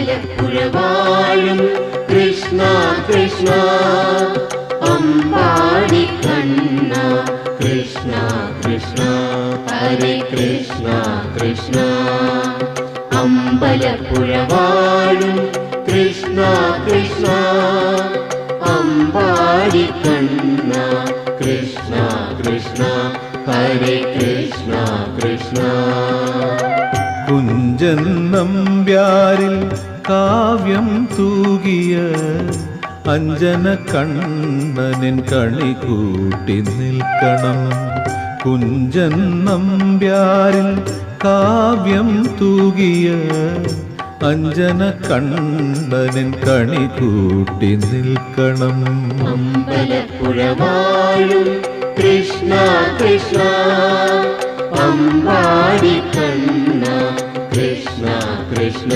അമ്പലപ്പുഴവാഴും കൃഷ്ണ കൃഷ്ണ അമ്പാടിക്കണ്ണ കൃഷ്ണ കൃഷ്ണ ഹരേ കൃഷ്ണ കൃഷ്ണ അമ്പലപ്പുഴവാഴും കൃഷ്ണ കൃഷ്ണ അമ്പാടിക്കണ്ണ കൃഷ്ണ കൃഷ്ണ ഹരേ കൃഷ്ണ കൃഷ്ണ. കുഞ്ചൻ നമ്പ്യാരിൽ കാവ്യം തൂകിയ അഞ്ജന കണ്ണനിൻ കണി കൂട്ടി നിൽക്കണം. കുഞ്ചൻ നമ്പ്യാരിൽ കാവ്യം തൂകിയ അഞ്ജന കണ്ണനിൻ കണി കൂട്ടി നിൽക്കണം. അമ്പലപ്പുഴവാഴും കൃഷ്ണ കൃഷ്ണ അമ്പാടിക്കണ്ണ കൃഷ്ണ കൃഷ്ണ